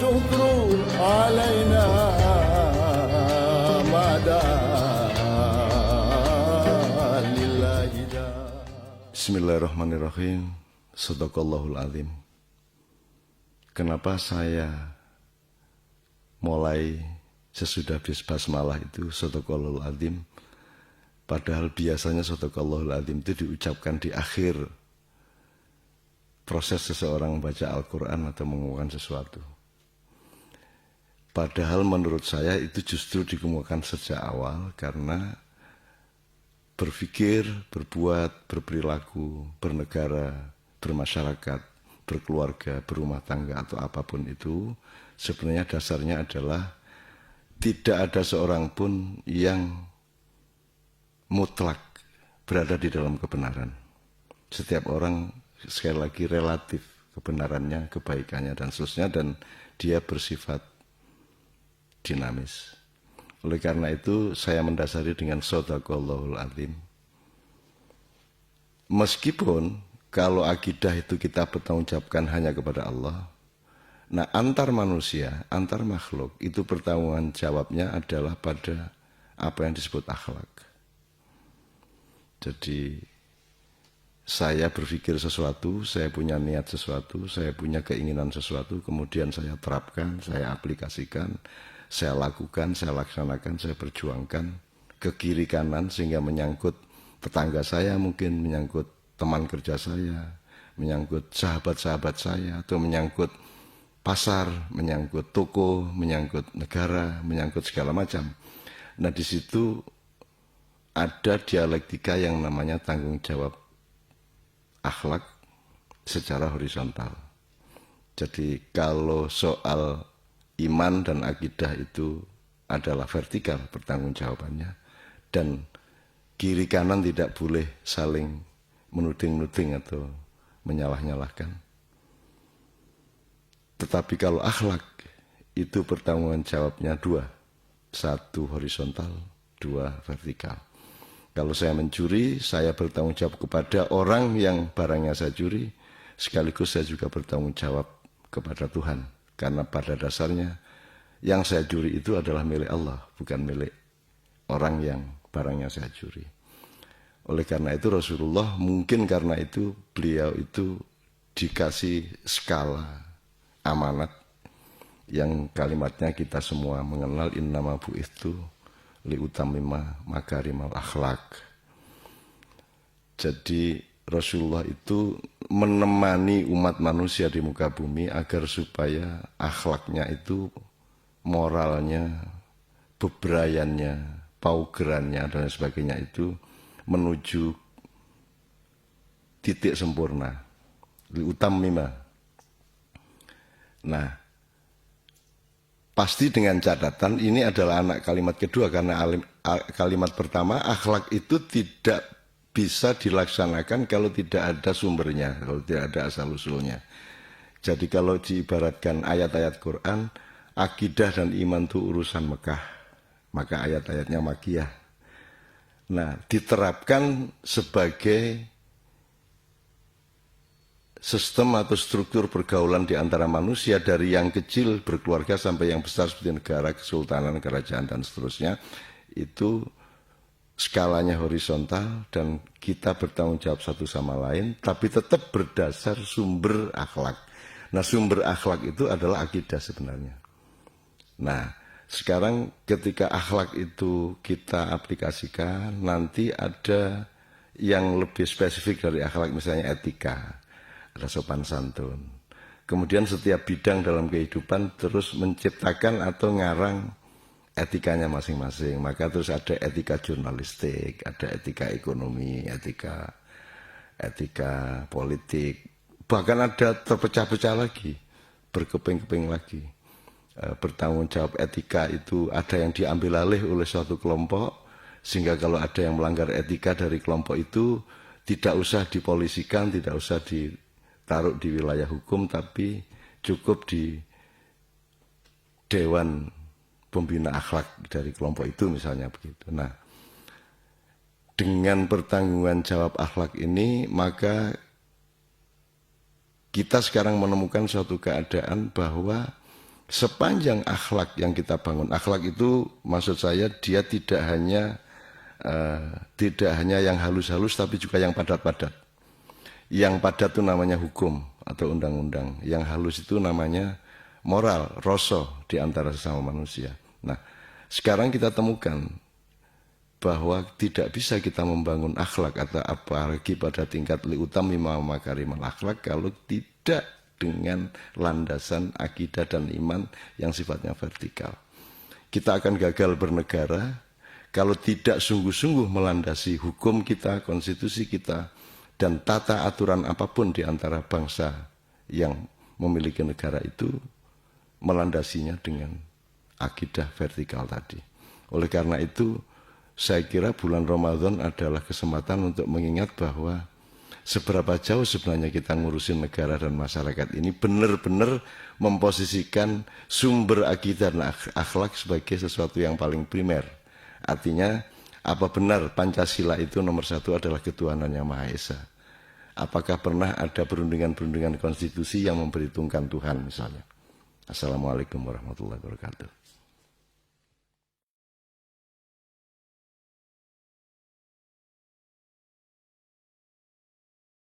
والشكر علينا مدى لله دا. Bismillahirrahmanirrahim. Shadaqallahul azim. Kenapa saya mulai sesudah basmalah itu Shadaqallahul azim, padahal biasanya Shadaqallahul azim itu diucapkan di akhir proses seseorang membaca Al-Quran atau mengemukakan sesuatu. Padahal menurut saya itu justru dikemukakan sejak awal, karena berpikir, berbuat, berperilaku, bernegara, bermasyarakat, berkeluarga, berumah tangga atau apapun itu, sebenarnya dasarnya adalah tidak ada seorang pun yang mutlak berada di dalam kebenaran. Setiap orang sekali lagi relatif kebenarannya, kebaikannya dan seterusnya, dan dia bersifat dinamis. Oleh karena itu saya mendasari dengan Shadaqallahul azim. Meskipun kalau akidah itu kita bertanggungjawabkan hanya kepada Allah, nah antar manusia, antar makhluk itu pertanggungan jawabnya adalah pada apa yang disebut akhlak. Jadi saya berpikir sesuatu, saya punya niat sesuatu, saya punya keinginan sesuatu, kemudian saya terapkan, saya aplikasikan, saya lakukan, saya laksanakan, saya perjuangkan ke kiri kanan sehingga menyangkut tetangga saya, mungkin menyangkut teman kerja saya, menyangkut sahabat-sahabat saya, atau menyangkut pasar, menyangkut toko, menyangkut negara, menyangkut segala macam. Nah di situ ada dialektika yang namanya tanggung jawab akhlak secara horizontal. Jadi kalau soal iman dan akidah itu adalah vertikal pertanggungjawabannya, dan kiri kanan tidak boleh saling menuding-nuding atau menyalah-nyalahkan. Tetapi kalau akhlak itu pertanggungan jawabnya dua, satu horizontal, dua vertikal. Kalau saya mencuri, saya bertanggung jawab kepada orang yang barangnya saya curi, sekaligus saya juga bertanggung jawab kepada Tuhan. Karena pada dasarnya yang saya curi itu adalah milik Allah, bukan milik orang yang barangnya saya curi. Oleh karena itu Rasulullah, mungkin karena itu beliau itu dikasih skala amanat yang kalimatnya kita semua mengenal, innama bu'itsu liutammima makarimal akhlak. Jadi Rasulullah itu menemani umat manusia di muka bumi agar supaya akhlaknya itu, moralnya, bebrayannya, paugerannya dan sebagainya itu menuju titik sempurna, liutammima. Nah, pasti dengan catatan ini adalah anak kalimat kedua, karena kalimat pertama akhlak itu tidak bisa dilaksanakan kalau tidak ada sumbernya, kalau tidak ada asal-usulnya. Jadi kalau diibaratkan ayat-ayat Quran, akidah dan iman itu urusan Mekah, maka ayat-ayatnya Makkiyah. Nah, diterapkan sebagai sistem atau struktur pergaulan di antara manusia, dari yang kecil berkeluarga sampai yang besar seperti negara, kesultanan, kerajaan dan seterusnya, itu skalanya horizontal dan kita bertanggung jawab satu sama lain, tapi tetap berdasar sumber akhlak. Nah, sumber akhlak itu adalah akidah sebenarnya. Nah, sekarang ketika akhlak itu kita aplikasikan, nanti ada yang lebih spesifik dari akhlak, misalnya etika, ada sopan santun. Kemudian setiap bidang dalam kehidupan terus menciptakan atau ngarang etikanya masing-masing. Maka terus ada etika jurnalistik, ada etika ekonomi, etika politik. Bahkan ada terpecah-pecah lagi, berkeping-keping lagi. Bertanggung jawab etika itu ada yang diambil alih oleh suatu kelompok, sehingga kalau ada yang melanggar etika dari kelompok itu tidak usah dipolisikan, tidak usah ditaruh di wilayah hukum, tapi cukup di dewan pembina akhlak dari kelompok itu misalnya begitu. Nah, dengan pertanggungan jawab akhlak ini, maka kita sekarang menemukan suatu keadaan bahwa sepanjang akhlak yang kita bangun, akhlak itu maksud saya dia tidak hanya yang halus-halus tapi juga yang padat-padat. Yang padat itu namanya hukum atau undang-undang, yang halus itu namanya moral, rasa di antara sesama manusia. Nah, sekarang kita temukan bahwa tidak bisa kita membangun akhlak atau apalagi pada tingkat liutam imam makarimal akhlak kalau tidak dengan landasan akidah dan iman yang sifatnya vertikal. Kita akan gagal bernegara kalau tidak sungguh-sungguh melandasi hukum kita, konstitusi kita, dan tata aturan apapun di antara bangsa yang memiliki negara itu melandasinya dengan akidah vertikal tadi. Oleh karena itu, saya kira bulan Ramadan adalah kesempatan untuk mengingat bahwa seberapa jauh sebenarnya kita ngurusin negara dan masyarakat ini benar-benar memposisikan sumber akidah dan akhlak sebagai sesuatu yang paling primer. Artinya, apa benar Pancasila itu nomor satu adalah ketuhanan yang Maha Esa? Apakah pernah ada perundingan-perundingan konstitusi yang memperhitungkan Tuhan misalnya? Assalamualaikum warahmatullahi wabarakatuh.